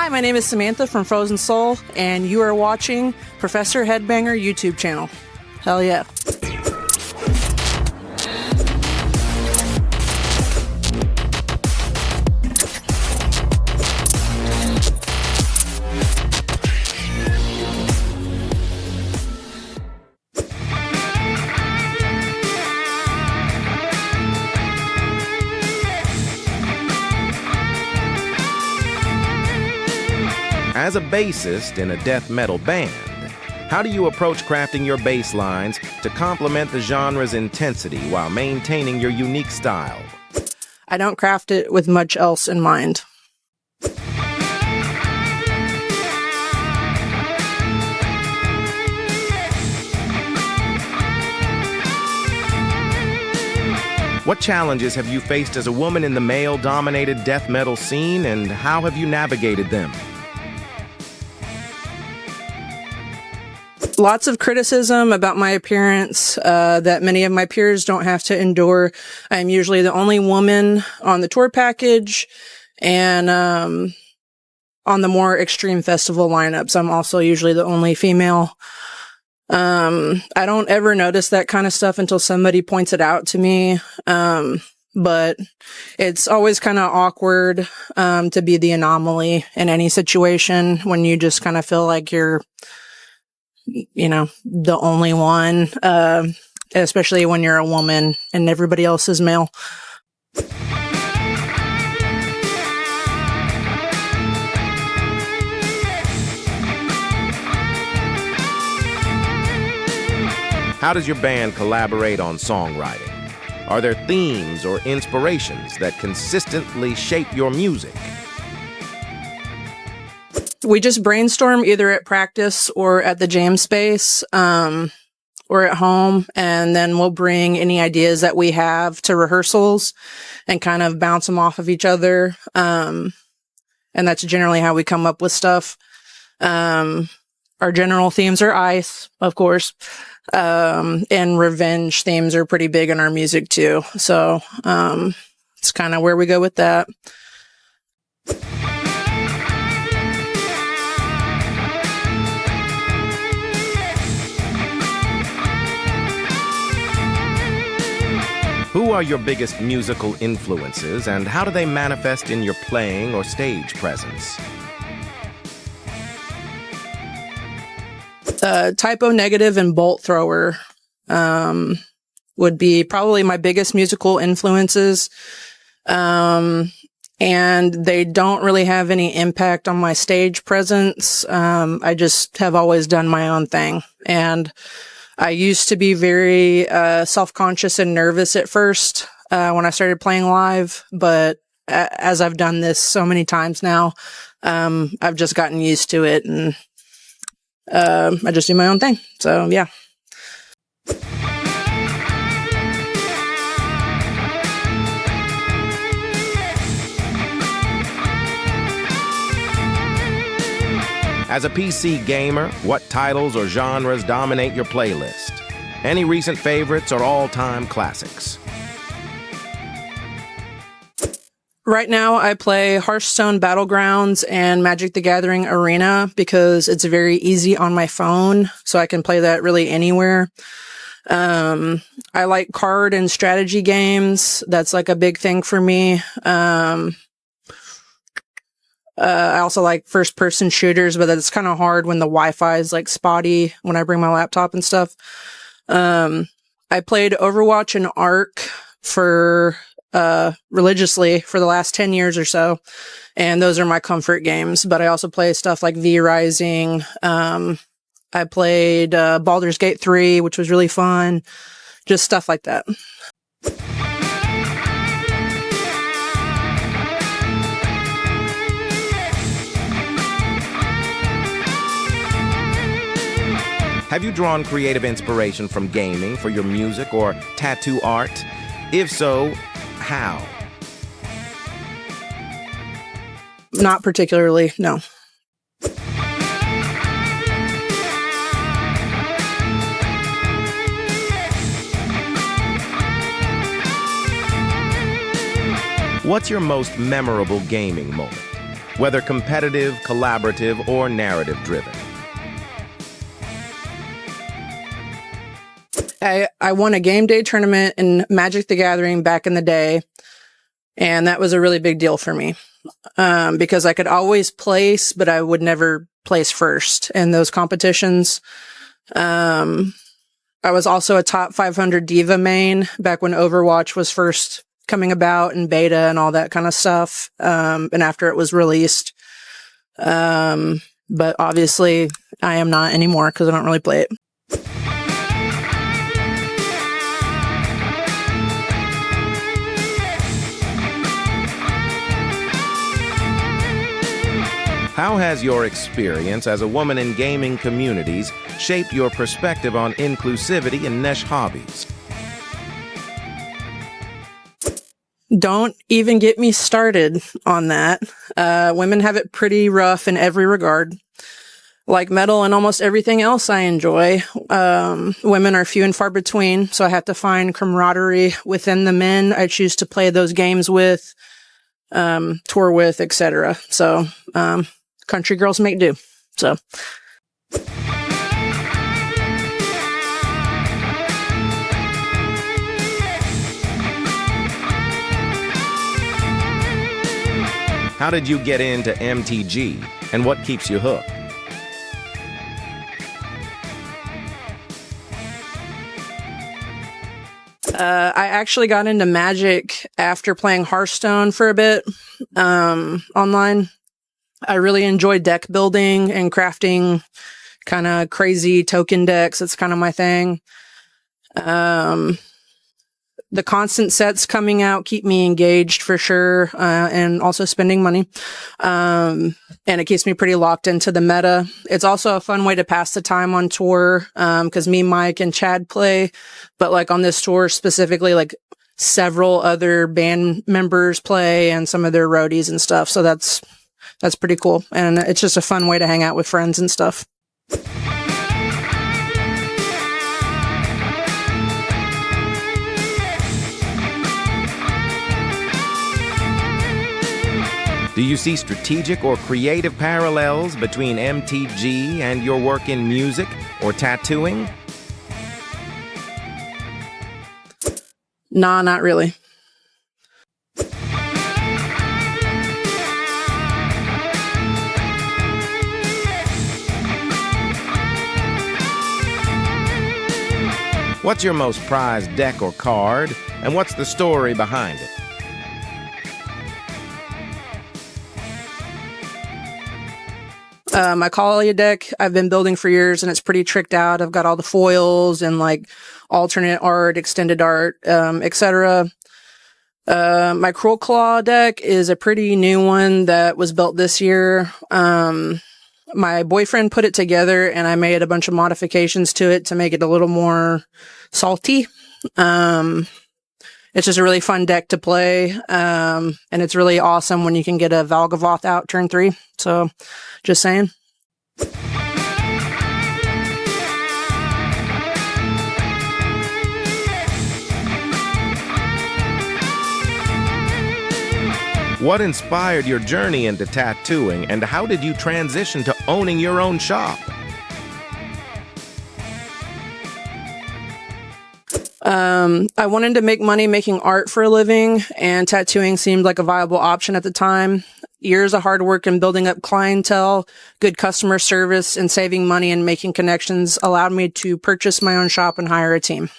Hi, my name is Samantha from Frozen Soul, and you are watching Professor Headbanger YouTube channel. Hell yeah. As a bassist in a death metal band, how do you approach crafting your bass lines to complement the genre's intensity while maintaining your unique style? I don't craft it with much else in mind. What challenges have you faced as a woman in the male-dominated death metal scene, and how have you navigated them? Lots of criticism about my appearance that many of my peers don't have to endure. I'm usually the only woman on the tour package, and on the more extreme festival lineups, I'm also usually the only female. I don't ever notice that kind of stuff until somebody points it out to me. But it's always kind of awkward to be the anomaly in any situation when you just kind of feel like you're, you know, the only one, especially when you're a woman and everybody else is male. How does your band collaborate on songwriting? Are there themes or inspirations that consistently shape your music? We just brainstorm either at practice or at the jam space, or at home, and then we'll bring any ideas that we have to rehearsals and kind of bounce them off of each other. And that's generally how we come up with stuff. Our general themes are ice, of course. And revenge themes are pretty big in our music too. So, it's kind of where we go with that. Who are your biggest musical influences, and how do they manifest in your playing or stage presence? Typo Negative and Bolt Thrower would be probably my biggest musical influences. And they don't really have any impact on my stage presence. I just have always done my own thing. And I used to be very self-conscious and nervous at first when I started playing live, but as I've done this so many times now, I've just gotten used to it, and I just do my own thing. So, yeah. As a PC gamer, what titles or genres dominate your playlist? Any recent favorites or all-time classics? Right now, I play Hearthstone Battlegrounds and Magic the Gathering Arena because it's very easy on my phone, so I can play that really anywhere. I like card and strategy games. That's like a big thing for me. I also like first-person shooters, but it's kind of hard when the Wi-Fi is like spotty when I bring my laptop and stuff. I played Overwatch and Ark for religiously for the last 10 years or so, and those are my comfort games. But I also play stuff like V Rising. I played Baldur's Gate 3, which was really fun. Just stuff like that. Have you drawn creative inspiration from gaming for your music or tattoo art? If so, how? Not particularly, no. What's your most memorable gaming moment? whether competitive, collaborative, or narrative-driven? I won a game day tournament in Magic the Gathering back in the day, and that was a really big deal for me because I could always place, but I would never place first in those competitions. I was also a top 500 Diva main back when Overwatch was first coming about and beta and all that kind of stuff. And after it was released. But obviously I am not anymore because I don't really play it. How has your experience as a woman in gaming communities shaped your perspective on inclusivity and niche hobbies? Don't even get me started on that. Women have it pretty rough in every regard. Like metal and almost everything else I enjoy, women are few and far between, so I have to find camaraderie within the men I choose to play those games with, tour with, etc. So, country girls make do. So. How did you get into MTG, and what keeps you hooked? I actually got into Magic after playing Hearthstone for a bit, online. I really enjoy deck building and crafting kind of crazy token decks. It's kind of my thing. The constant sets coming out keep me engaged for sure, and also spending money. And it keeps me pretty locked into the meta. It's also a fun way to pass the time on tour, because me, Mike, and Chad play. But like on this tour specifically, like several other band members play and some of their roadies and stuff. So that's pretty cool. And it's just a fun way to hang out with friends and stuff. Do you see strategic or creative parallels between MTG and your work in music or tattooing? Nah, not really. What's your most prized deck or card, and what's the story behind it? My Kalia deck I've been building for years, and it's pretty tricked out. I've got all the foils and like alternate art, extended art, etc. My Cruel Claw deck is a pretty new one that was built this year. My boyfriend put it together, and I made a bunch of modifications to it to make it a little more salty. It's just a really fun deck to play, and it's really awesome when you can get a Valgavoth out turn 3. So, just saying. What inspired your journey into tattooing, and how did you transition to owning your own shop? I wanted to make money making art for a living, and tattooing seemed like a viable option at the time. Years of hard work and building up clientele, good customer service, and saving money and making connections allowed me to purchase my own shop and hire a team.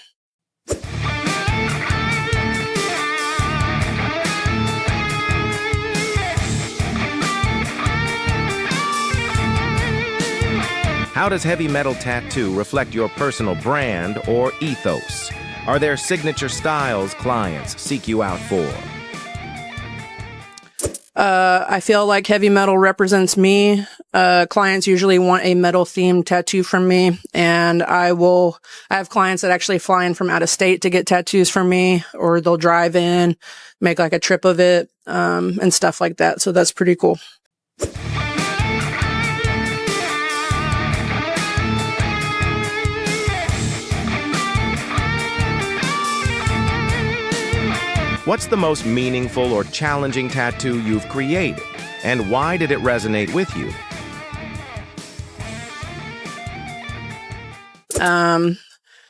How does heavy metal tattoo reflect your personal brand or ethos? Are there signature styles clients seek you out for? I feel like heavy metal represents me. Clients usually want a metal themed tattoo from me, and I have clients that actually fly in from out of state to get tattoos from me, or they'll drive in, make like a trip of it, and stuff like that. So that's pretty cool. What's the most meaningful or challenging tattoo you've created, and why did it resonate with you?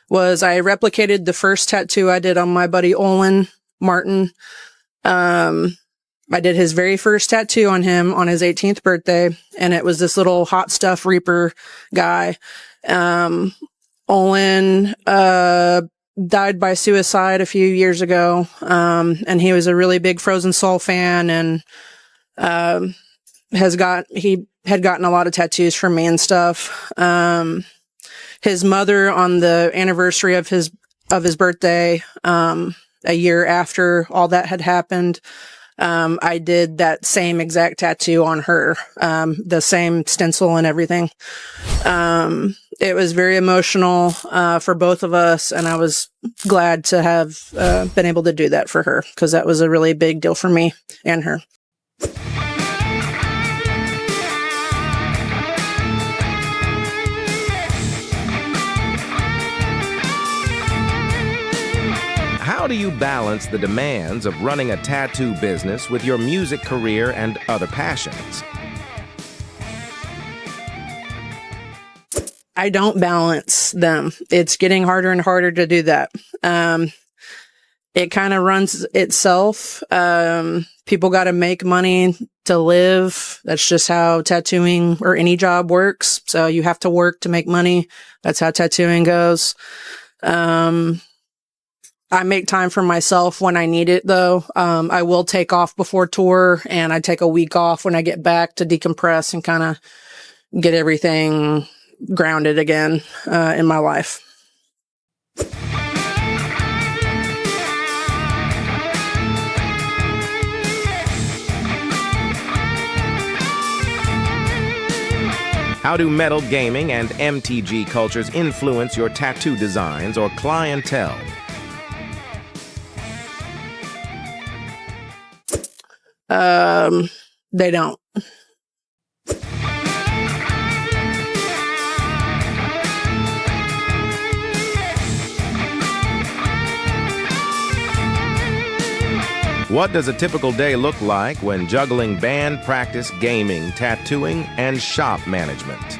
Was I replicated the first tattoo I did on my buddy Olin Martin. I did his very first tattoo on him on his 18th birthday, and it was this little hot stuff Reaper guy. Olin died by suicide a few years ago, and he was a really big Frozen Soul fan, and he had gotten a lot of tattoos from me and stuff. His mother, on the anniversary of his birthday, a year after all that had happened, I did that same exact tattoo on her, the same stencil and everything. It was very emotional for both of us, and I was glad to have been able to do that for her, because that was a really big deal for me and her. How do you balance the demands of running a tattoo business with your music career and other passions? I don't balance them. It's getting harder and harder to do that. It kind of runs itself. People got to make money to live. That's just how tattooing or any job works. So you have to work to make money. That's how tattooing goes. I make time for myself when I need it, though. I will take off before tour, and I take a week off when I get back to decompress and kind of get everything grounded again in my life. How do metal gaming and MTG cultures influence your tattoo designs or clientele? They don't. What does a typical day look like when juggling band practice, gaming, tattooing, and shop management?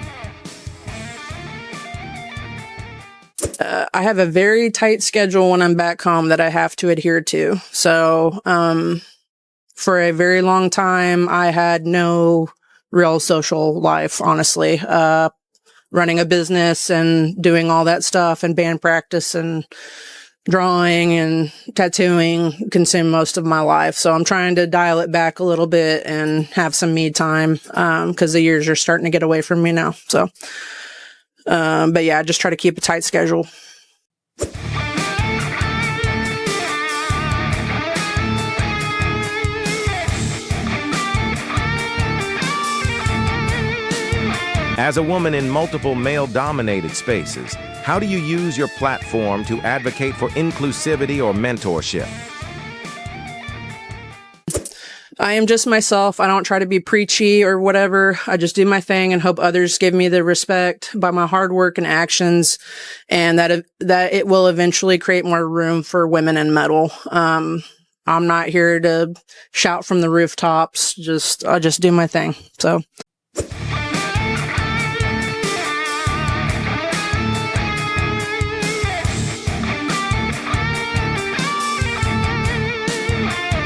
I have a very tight schedule when I'm back home that I have to adhere to. So, for a very long time, I had no real social life, honestly. Running a business and doing all that stuff and band practice and drawing and tattooing consumed most of my life. So I'm trying to dial it back a little bit and have some me time, because the years are starting to get away from me now. So, but yeah, I just try to keep a tight schedule. As a woman in multiple male-dominated spaces, how do you use your platform to advocate for inclusivity or mentorship? I am just myself. I don't try to be preachy or whatever. I just do my thing and hope others give me the respect by my hard work and actions, and that it will eventually create more room for women in metal. I'm not here to shout from the rooftops. I just do my thing. So.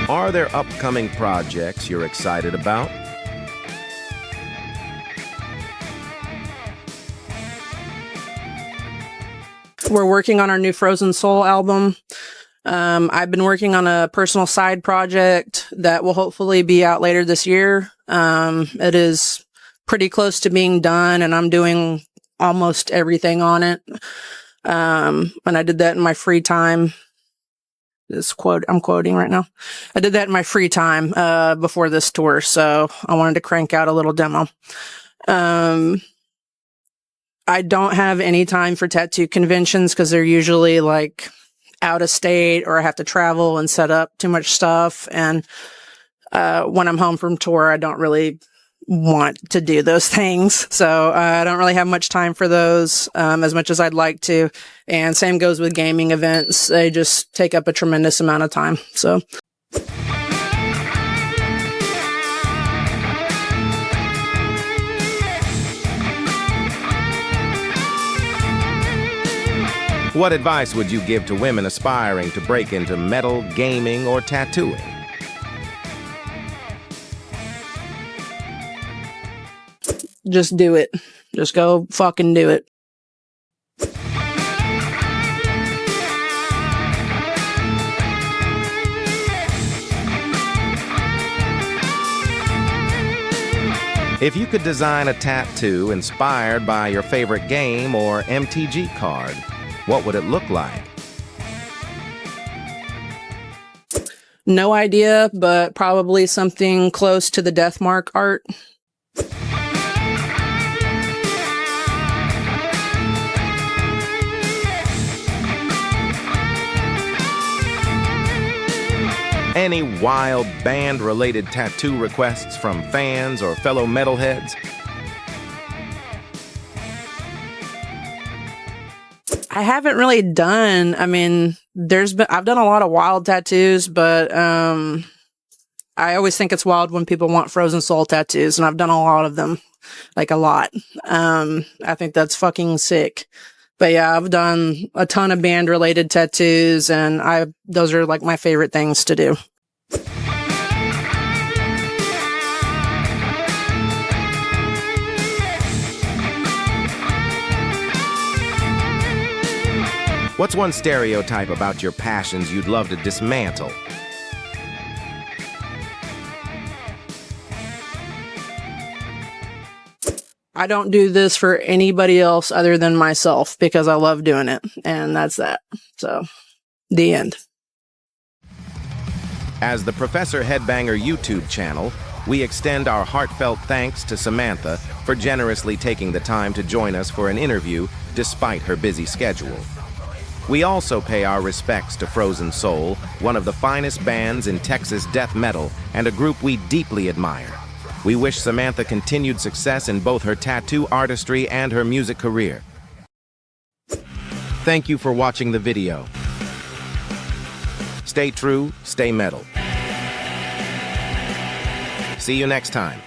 Are there upcoming projects you're excited about? We're working on our new Frozen Soul album. I've been working on a personal side project that will hopefully be out later this year. It is pretty close to being done, and I'm doing almost everything on it. And I did that in my free time. I'm quoting right now. I did that in my free time before this tour, so I wanted to crank out a little demo. I don't have any time for tattoo conventions because they're usually like out of state, or I have to travel and set up too much stuff. And when I'm home from tour, I don't really want to do those things. So I don't really have much time for those, as much as I'd like to. And same goes with gaming events. They just take up a tremendous amount of time. So. What advice would you give to women aspiring to break into metal, gaming, or tattooing? Just do it. Just go fucking do it. If you could design a tattoo inspired by your favorite game or MTG card, what would it look like? No idea, but probably something close to the death mark art. Any wild band-related tattoo requests from fans or fellow metalheads? I haven't really done, I mean, I've done a lot of wild tattoos, but I always think it's wild when people want Frozen Soul tattoos, and I've done a lot of them, like a lot. I think that's fucking sick. But yeah, I've done a ton of band-related tattoos, and those are like my favorite things to do. What's one stereotype about your passions you'd love to dismantle? I don't do this for anybody else other than myself because I love doing it. And that's that. So, the end. As the Professor Headbanger YouTube channel, we extend our heartfelt thanks to Samantha for generously taking the time to join us for an interview despite her busy schedule. We also pay our respects to Frozen Soul, one of the finest bands in Texas death metal and a group we deeply admire. We wish Samantha continued success in both her tattoo artistry and her music career. Thank you for watching the video. Stay true, stay metal. See you next time.